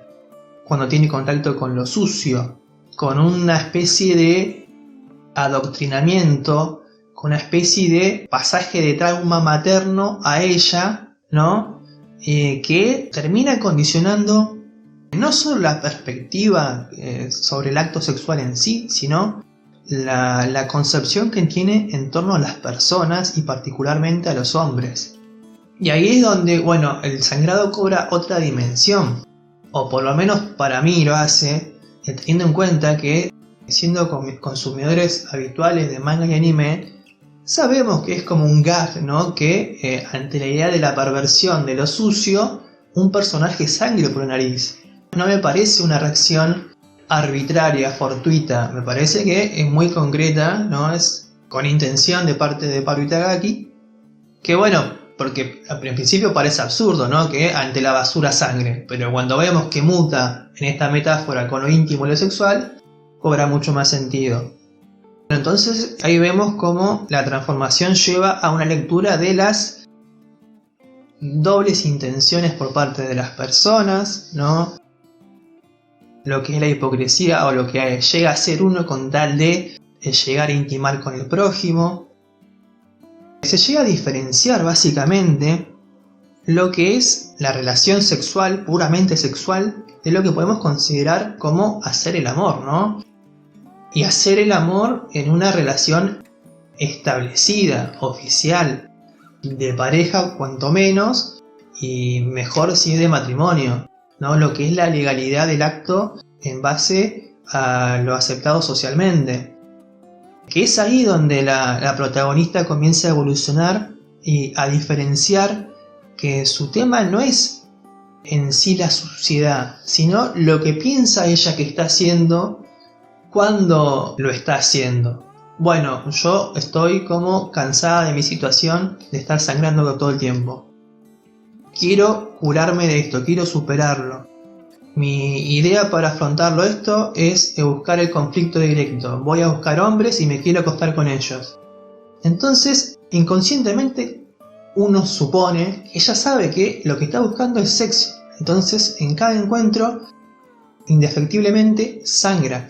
cuando tiene contacto con lo sucio, con una especie de adoctrinamiento, con una especie de pasaje de trauma materno a ella, ¿no? Que termina condicionando no solo la perspectiva sobre el acto sexual en sí, sino la concepción que tiene en torno a las personas y particularmente a los hombres. Y ahí es donde, bueno, el sangrado cobra otra dimensión, o por lo menos para mí lo hace, teniendo en cuenta que siendo consumidores habituales de manga y anime, sabemos que es como un gag, ¿no? Que ante la idea de la perversión de lo sucio, un personaje sangre por la nariz. No me parece una reacción arbitraria, fortuita, me parece que es muy concreta, ¿no? Es con intención de parte de Paru Itagaki, que bueno, porque en principio parece absurdo, ¿no? Que ante la basura sangre, pero cuando vemos que muta en esta metáfora con lo íntimo y lo sexual, cobra mucho más sentido. Entonces ahí vemos cómo la transformación lleva a una lectura de las dobles intenciones por parte de las personas, ¿no? Lo que es la hipocresía o lo que llega a ser uno con tal de llegar a intimar con el prójimo. Se llega a diferenciar básicamente lo que es la relación sexual, puramente sexual, de lo que podemos considerar como hacer el amor, ¿no? Y hacer el amor en una relación establecida, oficial, de pareja cuanto menos, y mejor si es de matrimonio, ¿no? Lo que es la legalidad del acto en base a lo aceptado socialmente. Que es ahí donde la protagonista comienza a evolucionar y a diferenciar que su tema no es en sí la suciedad, sino lo que piensa ella que está haciendo cuando lo está haciendo. Bueno, yo estoy como cansada de mi situación de estar sangrando todo el tiempo. Quiero curarme de esto, quiero superarlo. Mi idea para afrontarlo esto es buscar el conflicto directo. Voy a buscar hombres y me quiero acostar con ellos. Entonces, inconscientemente, uno supone que ella sabe que lo que está buscando es sexo. Entonces, en cada encuentro, indefectiblemente, sangra.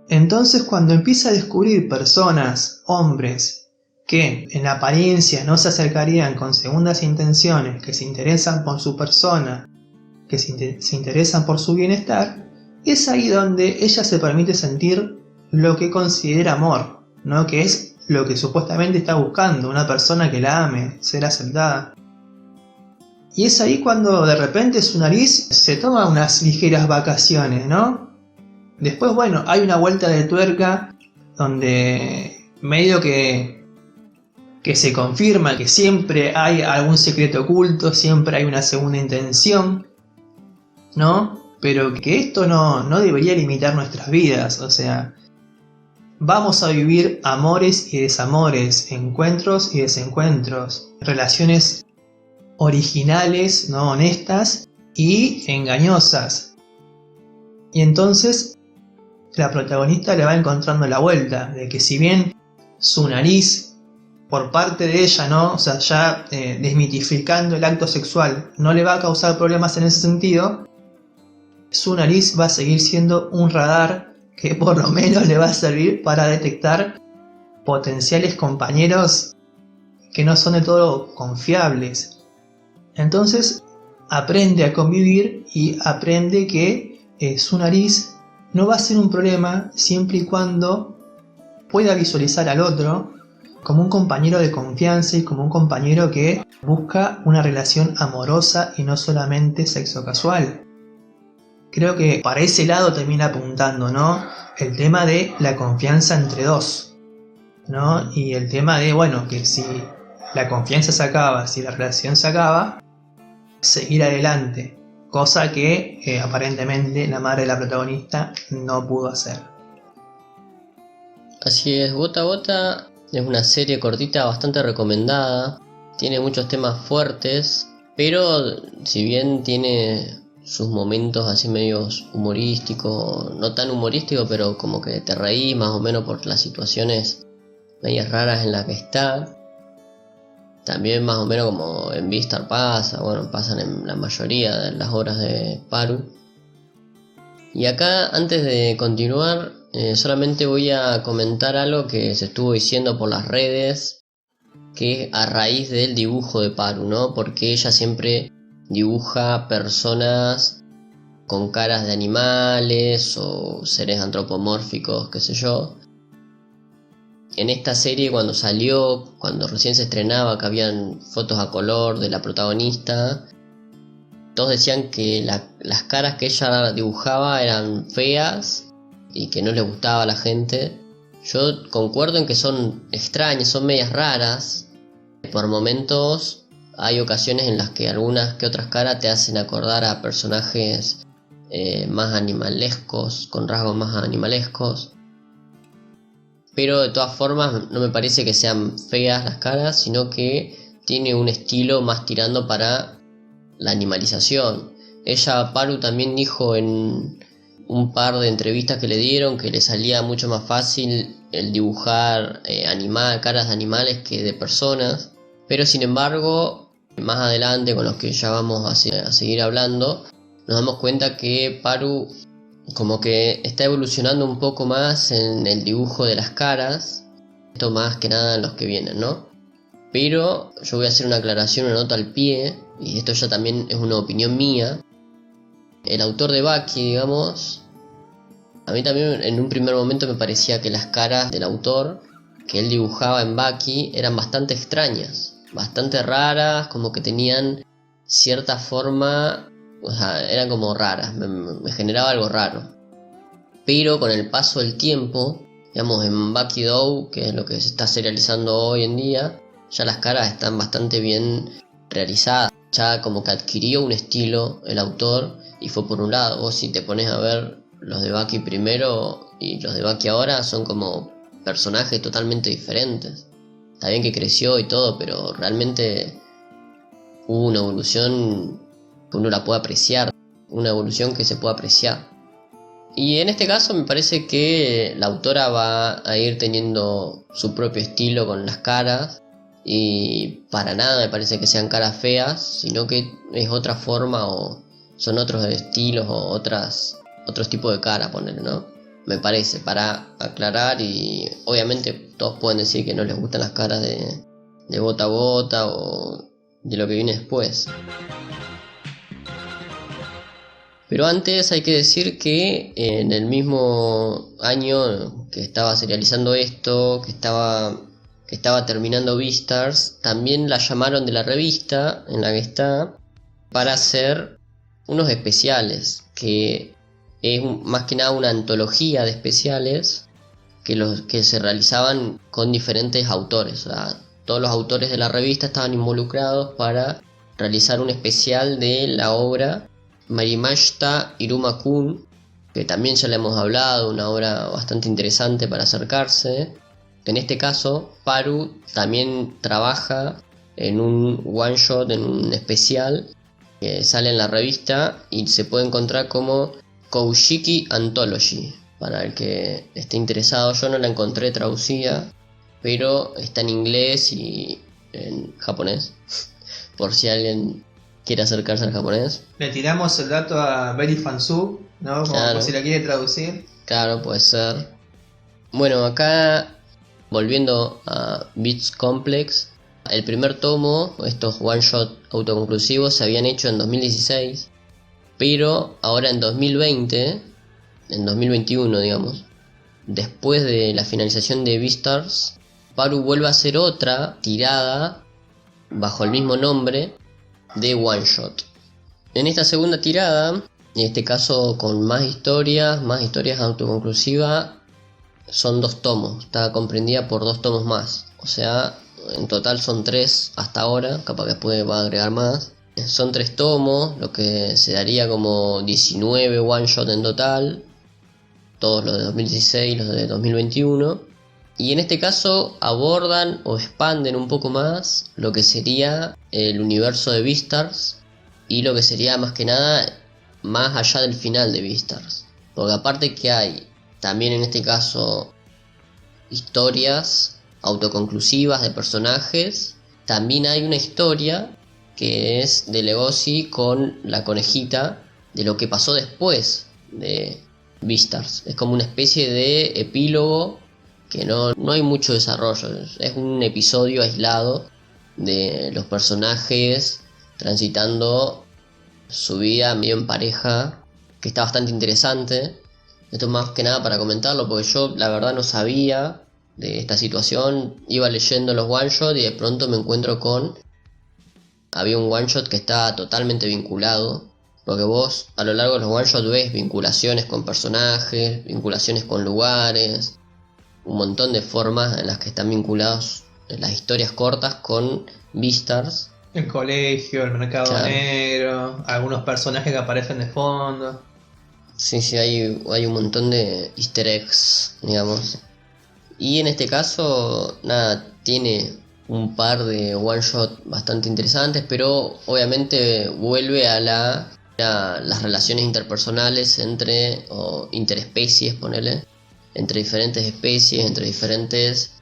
Entonces, cuando empieza a descubrir personas, hombres, que en apariencia no se acercarían con segundas intenciones, que se interesan por su persona, que se interesan por su bienestar, es ahí donde ella se permite sentir lo que considera amor, ¿no? Que es lo que supuestamente está buscando, una persona que la ame, ser aceptada. Y es ahí cuando de repente su nariz se toma unas ligeras vacaciones, ¿no? Después, bueno, hay una vuelta de tuerca donde medio que se confirma que siempre hay algún secreto oculto, siempre hay una segunda intención, ¿no? Pero que esto no debería limitar nuestras vidas, o sea, vamos a vivir amores y desamores, encuentros y desencuentros, relaciones originales, no honestas y engañosas. Y entonces la protagonista le va encontrando la vuelta, de que si bien su nariz, por parte de ella, ¿no? O sea, ya desmitificando el acto sexual, no le va a causar problemas en ese sentido, su nariz va a seguir siendo un radar que por lo menos le va a servir para detectar potenciales compañeros que no son de todo confiables. Entonces aprende a convivir y aprende que su nariz no va a ser un problema siempre y cuando pueda visualizar al otro como un compañero de confianza y como un compañero que busca una relación amorosa y no solamente sexo casual. Creo que para ese lado termina apuntando, ¿no? El tema de la confianza entre dos, ¿no? Y el tema de, bueno, que si la confianza se acaba, si la relación se acaba, seguir adelante. Cosa que aparentemente la madre de la protagonista no pudo hacer. Así es, Gota a Gota es una serie cortita bastante recomendada. Tiene muchos temas fuertes, pero si bien tiene sus momentos así medios humorísticos, no tan humorísticos, pero como que te reís más o menos por las situaciones medias raras en las que está. También más o menos como en Beastar pasa, bueno, pasan en la mayoría de las obras de Paru. Y acá, antes de continuar, solamente voy a comentar algo que se estuvo diciendo por las redes, que es a raíz del dibujo de Paru, ¿no? Porque ella siempre dibuja personas con caras de animales o seres antropomórficos, qué sé yo. En esta serie, cuando salió, cuando recién se estrenaba, que habían fotos a color de la protagonista, todos decían que las caras que ella dibujaba eran feas y que no le gustaba a la gente. Yo concuerdo en que son extrañas, son medias raras. Por momentos hay ocasiones en las que algunas que otras caras te hacen acordar a personajes más animalescos, con rasgos más animalescos. Pero de todas formas no me parece que sean feas las caras, sino que tiene un estilo más tirando para la animalización. Ella, Paru, también dijo en un par de entrevistas que le dieron que le salía mucho más fácil el dibujar caras de animales que de personas. Pero sin embargo, más adelante, con los que ya vamos a seguir hablando, nos damos cuenta que Paru como que está evolucionando un poco más en el dibujo de las caras. Esto más que nada en los que vienen, ¿no? Pero yo voy a hacer una aclaración, una nota al pie, y esto ya también es una opinión mía. El autor de Baki, digamos, a mí también en un primer momento me parecía que las caras del autor que él dibujaba en Baki eran bastante extrañas, bastante raras, como que tenían cierta forma, o sea, eran como raras, me generaba algo raro. Pero con el paso del tiempo, digamos en Baki Dow, que es lo que se está serializando hoy en día, ya las caras están bastante bien realizadas, ya como que adquirió un estilo el autor, y fue por un lado. Vos si te pones a ver los de Baki primero y los de Baki ahora, son como personajes totalmente diferentes. Está bien que creció y todo, pero realmente hubo una evolución que uno la puede apreciar, una evolución que se puede apreciar. Y en este caso me parece que la autora va a ir teniendo su propio estilo con las caras, y para nada me parece que sean caras feas, sino que es otra forma o son otros estilos o otros tipos de cara, ponerle, ¿no? Me parece, para aclarar, y obviamente todos pueden decir que no les gustan las caras de Bota Bota o de lo que viene después. Pero antes hay que decir que en el mismo año que estaba serializando esto, que estaba terminando Beastars, también la llamaron de la revista en la que está para hacer unos especiales, que es más que nada una antología de especiales que se realizaban con diferentes autores. O sea, todos los autores de la revista estaban involucrados para realizar un especial de la obra Marimashita Iruma-kun, que también ya le hemos hablado, una obra bastante interesante para acercarse. En este caso, Paru también trabaja en un one shot, en un especial que sale en la revista y se puede encontrar como Koushiki Anthology. Para el que esté interesado, yo no la encontré traducida, pero está en inglés y en japonés, por si alguien quiere acercarse al japonés. Le tiramos el dato a Beri Fansu, ¿no? Como Claro. por si la quiere traducir. Claro, puede ser. Bueno, acá, volviendo a Beats Complex, el primer tomo, estos one shot autoconclusivos, se habían hecho en 2016, pero ahora en 2020, en 2021 digamos, después de la finalización de Beastars, Paru vuelve a hacer otra tirada bajo el mismo nombre de one shot. En esta segunda tirada, en este caso con más historias autoconclusivas, son 2 tomos, está comprendida por 2 tomos más, o sea, en total son 3 hasta ahora, capaz que después va a agregar más. Son 3 tomos, lo que se daría como 19 one shot en total, todos los de 2016 y los de 2021. Y en este caso abordan o expanden un poco más lo que sería el universo de Beastars y lo que sería más que nada más allá del final de Beastars. Porque aparte que hay también en este caso historias autoconclusivas de personajes, también hay una historia que es de Legoshi con la conejita, de lo que pasó después de Beastars. Es como una especie de epílogo que no hay mucho desarrollo, es un episodio aislado de los personajes transitando su vida medio en pareja, que está bastante interesante. Esto más que nada para comentarlo, porque yo la verdad no sabía de esta situación, iba leyendo los one shot y de pronto me encuentro con... Había un one shot que está totalmente vinculado, porque vos a lo largo de los one shot ves vinculaciones con personajes, vinculaciones con lugares, un montón de formas en las que están vinculados las historias cortas con Beastars. El colegio, el mercado Claro. negro, algunos personajes que aparecen de fondo. Sí, hay un montón de easter eggs, digamos. Y en este caso, nada, tiene un par de one shot bastante interesantes, pero obviamente vuelve a la las relaciones interpersonales o interespecies, ponele, entre diferentes especies, entre diferentes,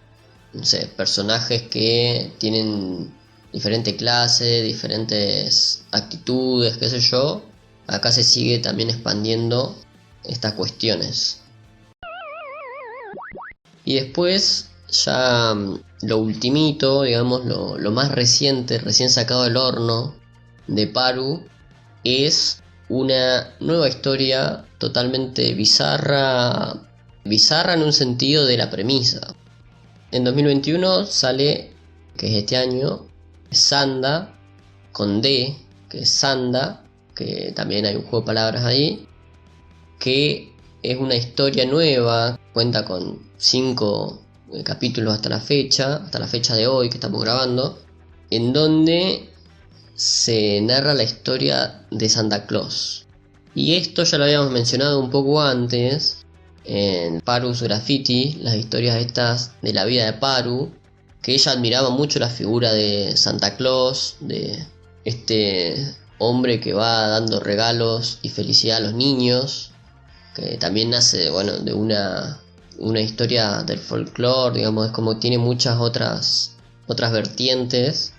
no sé, personajes que tienen diferente clase, diferentes actitudes, qué sé yo. Acá se sigue también expandiendo estas cuestiones. Y después, ya lo ultimito, digamos, lo más reciente, recién sacado del horno de Paru, es una nueva historia totalmente bizarra en un sentido de la premisa. En 2021 sale, que es este año, Sanda, con D, que es Sanda, que también hay un juego de palabras ahí, que es una historia nueva, cuenta con 5 capítulos hasta la fecha de hoy que estamos grabando, en donde se narra la historia de Santa Claus. Y esto ya lo habíamos mencionado un poco antes en Paru's Graffiti, las historias estas de la vida de Paru, que ella admiraba mucho la figura de Santa Claus, de este hombre que va dando regalos y felicidad a los niños, que también nace, bueno, de una historia del folclore, digamos, es como tiene muchas otras vertientes.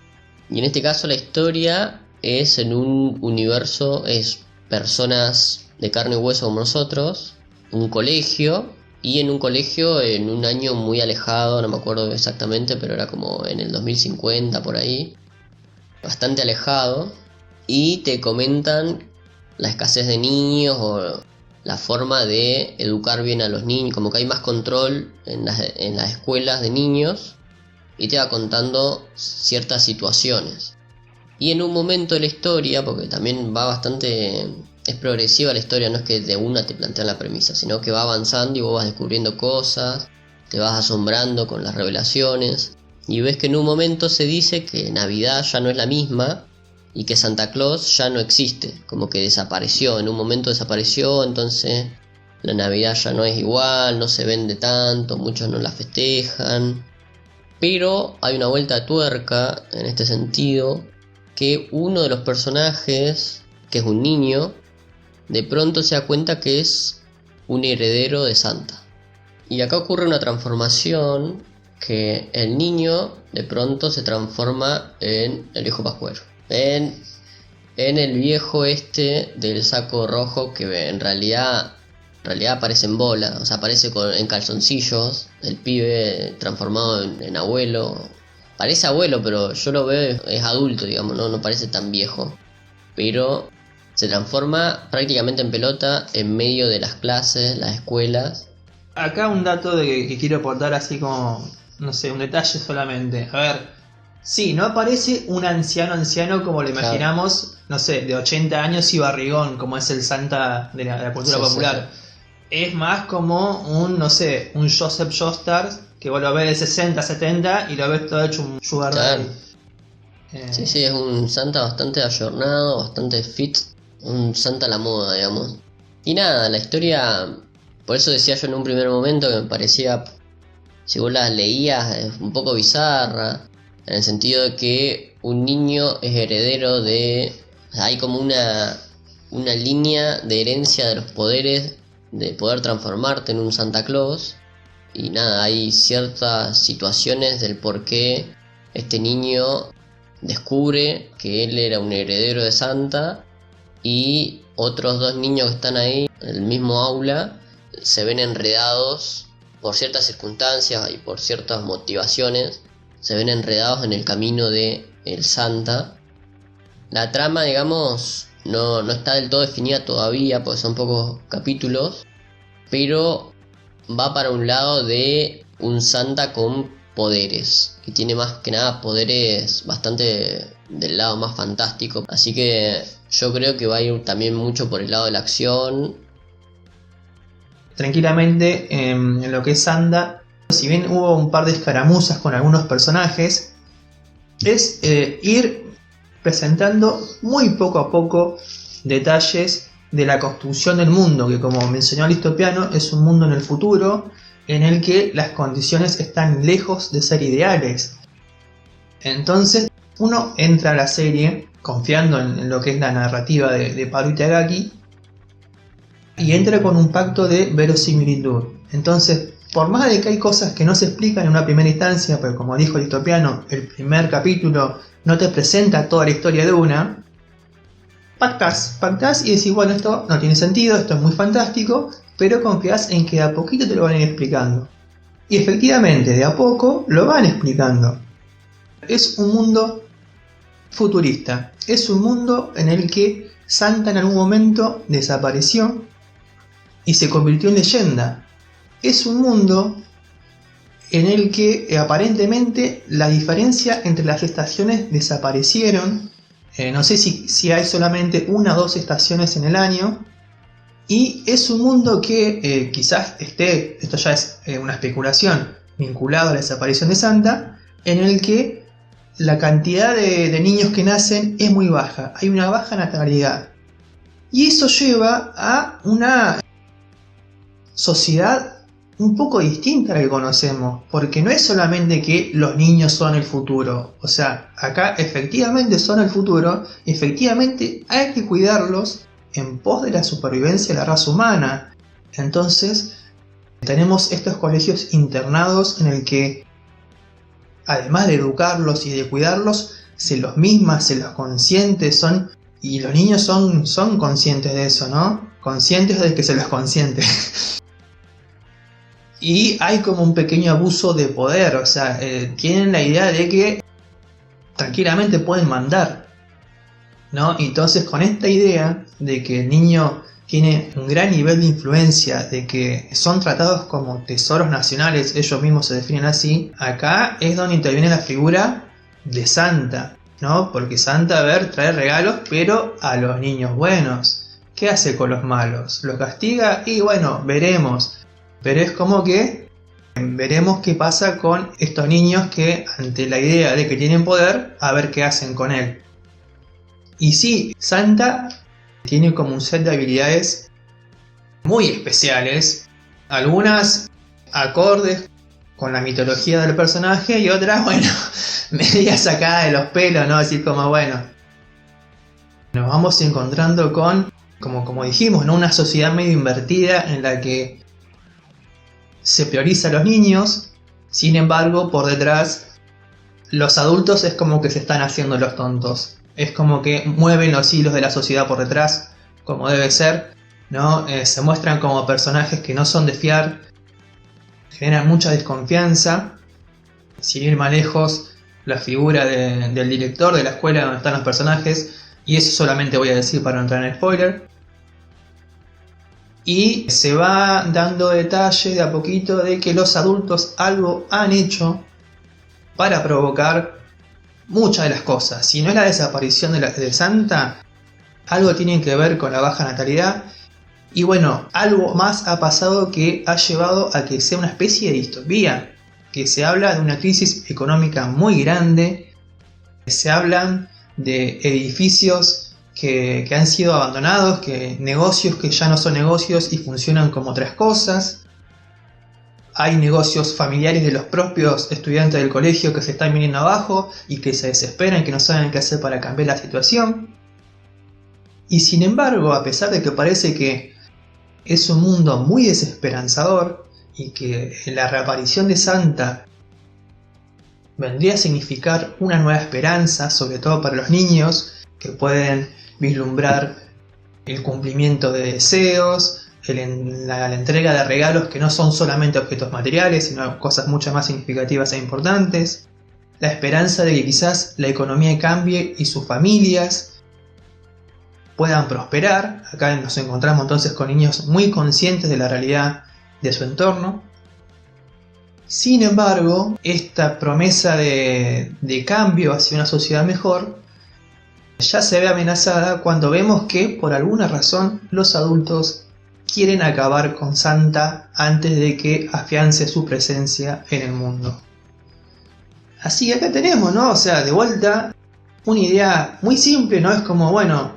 Y en este caso la historia es en un universo, es personas de carne y hueso como nosotros, un colegio, y en un colegio en un año muy alejado, no me acuerdo exactamente, pero era como en el 2050 por ahí, bastante alejado, y te comentan la escasez de niños o la forma de educar bien a los niños, como que hay más control en las escuelas de niños, y te va contando ciertas situaciones. Y en un momento de la historia, porque también va bastante, es progresiva la historia, no es que de una te plantean la premisa, sino que va avanzando y vos vas descubriendo cosas, te vas asombrando con las revelaciones, y ves que en un momento se dice que Navidad ya no es la misma y que Santa Claus ya no existe, como que desapareció, en un momento desapareció, entonces la Navidad ya no es igual, no se vende tanto, muchos no la festejan. Pero hay una vuelta de tuerca en este sentido, que uno de los personajes, que es un niño, de pronto se da cuenta que es un heredero de Santa. Y acá ocurre una transformación, que el niño de pronto se transforma en el viejo pascuero. En el viejo este del saco rojo, que en realidad aparece en bola, o sea, aparece en calzoncillos, el pibe transformado en abuelo. Parece abuelo, pero yo lo veo, es adulto, digamos, no parece tan viejo. Pero se transforma prácticamente en pelota en medio de las clases, las escuelas. Acá un dato que quiero aportar así como, no sé, un detalle solamente. A ver, sí, no aparece un anciano como lo imaginamos, no sé, de 80 años y barrigón, como es el Santa de la cultura popular. Sí. Es más como un, no sé, un Joseph Joestar, que vos lo ves de 60, 70 y lo ves todo hecho un sugar daddy. Sí, es un Santa bastante ayornado, bastante fit, un Santa a la moda, digamos. Y nada, la historia, por eso decía yo en un primer momento que me parecía, si vos la leías, un poco bizarra, en el sentido de que un niño es heredero de... O sea, hay como una línea de herencia de los poderes, de poder transformarte en un Santa Claus. Y nada, hay ciertas situaciones del por qué este niño descubre que él era un heredero de Santa, y otros 2 niños que están ahí en el mismo aula se ven enredados por ciertas circunstancias y por ciertas motivaciones, se ven enredados en el camino de el Santa. La trama, digamos, no está del todo definida todavía, porque son pocos capítulos, pero va para un lado de un Santa con poderes, que tiene más que nada poderes bastante del lado más fantástico, así que yo creo que va a ir también mucho por el lado de la acción. Tranquilamente, en lo que es Sanda, si bien hubo un par de escaramuzas con algunos personajes, es ir presentando muy poco a poco detalles de la construcción del mundo, que como mencionó Listopiano, es un mundo en el futuro en el que las condiciones están lejos de ser ideales. Entonces Uno entra a la serie confiando en lo que es la narrativa de Paru Itagaki y entra con un pacto de verosimilitud. Entonces, por más de que hay cosas que no se explican en una primera instancia, pero como dijo Listopiano, el primer capítulo no te presenta toda la historia de una, pactás y decís, bueno, esto no tiene sentido, esto es muy fantástico, pero confías en que de a poquito te lo van a ir explicando. Y efectivamente, de a poco lo van explicando. Es un mundo futurista, es un mundo en el que Santa en algún momento desapareció y se convirtió en leyenda. Es un mundo en el que aparentemente la diferencia entre las estaciones desaparecieron. No sé si hay solamente una o dos estaciones en el año. Y es un mundo que quizás esté, esto ya es una especulación, vinculado a la desaparición de Santa, en el que la cantidad de niños que nacen es muy baja, hay una baja natalidad. Y eso lleva a una sociedad un poco distinta a la que conocemos, porque no es solamente que los niños son el futuro, o sea, acá efectivamente son el futuro, efectivamente hay que cuidarlos en pos de la supervivencia de la raza humana. Entonces tenemos estos colegios internados en el que, además de educarlos y de cuidarlos, se los mima, se los consiente, y los niños son conscientes de eso, ¿no? Conscientes de que se los consiente. Y hay como un pequeño abuso de poder, o sea, tienen la idea de que tranquilamente pueden mandar, ¿no? Entonces, con esta idea de que el niño tiene un gran nivel de influencia, de que son tratados como tesoros nacionales, ellos mismos se definen así, acá es donde interviene la figura de Santa, ¿no? Porque Santa, a ver, trae regalos, pero a los niños buenos. ¿Qué hace con los malos? ¿Los castiga? Y bueno, veremos. Pero es como que veremos qué pasa con estos niños que, ante la idea de que tienen poder, a ver qué hacen con él. Y sí, Santa tiene como un set de habilidades muy especiales, algunas acordes con la mitología del personaje y otras, bueno, media sacada de los pelos, ¿no? Así como, bueno, nos vamos encontrando con, como dijimos, ¿no? Una sociedad medio invertida en la que se prioriza a los niños, sin embargo, por detrás, los adultos es como que se están haciendo los tontos. Es como que mueven los hilos de la sociedad por detrás, como debe ser, ¿no? Se muestran como personajes que no son de fiar, generan mucha desconfianza. Sin ir más lejos, la figura del director de la escuela donde están los personajes, y eso solamente voy a decir para no entrar en spoiler. Y se va dando detalles de a poquito de que los adultos algo han hecho para provocar muchas de las cosas. Si no es la desaparición de Santa, algo tiene que ver con la baja natalidad. Y bueno, algo más ha pasado que ha llevado a que sea una especie de distopía. Que se habla de una crisis económica muy grande. Se hablan de edificios que han sido abandonados, que negocios que ya no son negocios y funcionan como otras cosas. Hay negocios familiares de los propios estudiantes del colegio que se están viniendo abajo y que se desesperan, que no saben qué hacer para cambiar la situación. Y sin embargo, a pesar de que parece que es un mundo muy desesperanzador y que la reaparición de Santa vendría a significar una nueva esperanza, sobre todo para los niños, que pueden vislumbrar el cumplimiento de deseos, la entrega de regalos que no son solamente objetos materiales, sino cosas mucho más significativas e importantes, la esperanza de que quizás la economía cambie y sus familias puedan prosperar. Acá nos encontramos entonces con niños muy conscientes de la realidad de su entorno. Sin embargo, esta promesa de cambio hacia una sociedad mejor ya se ve amenazada cuando vemos que, por alguna razón, los adultos quieren acabar con Santa antes de que afiance su presencia en el mundo. Así que acá tenemos, ¿no? O sea, de vuelta, una idea muy simple, ¿no? Es como, bueno,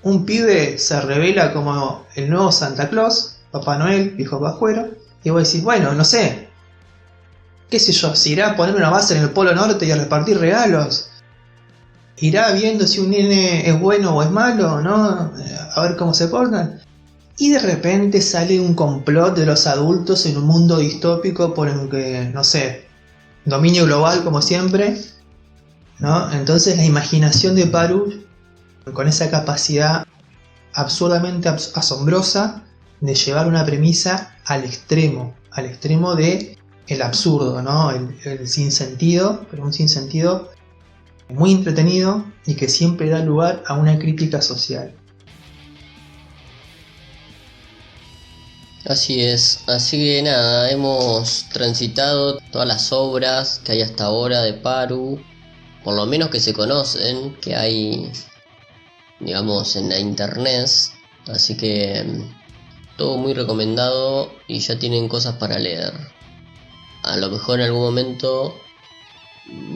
un pibe se revela como el nuevo Santa Claus, Papá Noel, viejo pascuero, y vos decís, bueno, no sé, qué sé yo, se irá a poner una base en el Polo Norte y a repartir regalos. irá viendo si un nene es bueno o es malo, ¿no? A ver cómo se portan. Y de repente sale un complot de los adultos en un mundo distópico por el que, no sé, dominio global como siempre, ¿no? Entonces la imaginación de Paru, con esa capacidad absurdamente asombrosa de llevar una premisa al extremo de el absurdo, ¿no? El sinsentido, pero un sinsentido muy entretenido y que siempre da lugar a una crítica social. Así es, así que nada, hemos transitado todas las obras que hay hasta ahora de Paru, por lo menos que se conocen, que hay, digamos, en la internet, así que todo muy recomendado y ya tienen cosas para leer. A lo mejor en algún momento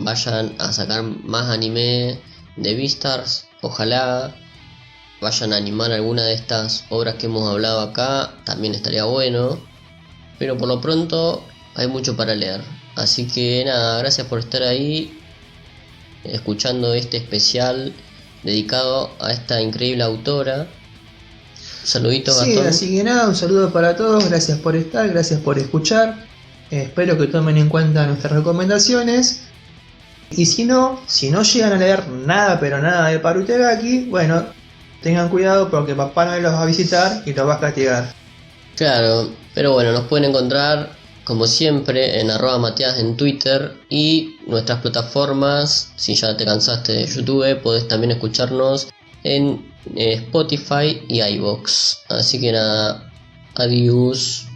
vayan a sacar más anime de Beastars, ojalá vayan a animar alguna de estas obras que hemos hablado acá, también estaría bueno, pero por lo pronto hay mucho para leer, así que nada, gracias por estar ahí escuchando este especial dedicado a esta increíble autora. Saluditos, sí, Gastón. Así que nada, un saludo para todos, gracias por estar, gracias por escuchar, espero que tomen en cuenta nuestras recomendaciones. Y si no llegan a leer nada, pero nada de Paru Itagaki, bueno, tengan cuidado porque Papá Noel los va a visitar y los va a castigar. Claro, pero bueno, nos pueden encontrar como siempre en @Mateas en Twitter y nuestras plataformas. Si ya te cansaste de YouTube, podés también escucharnos en Spotify y iVoox. Así que nada, adiós.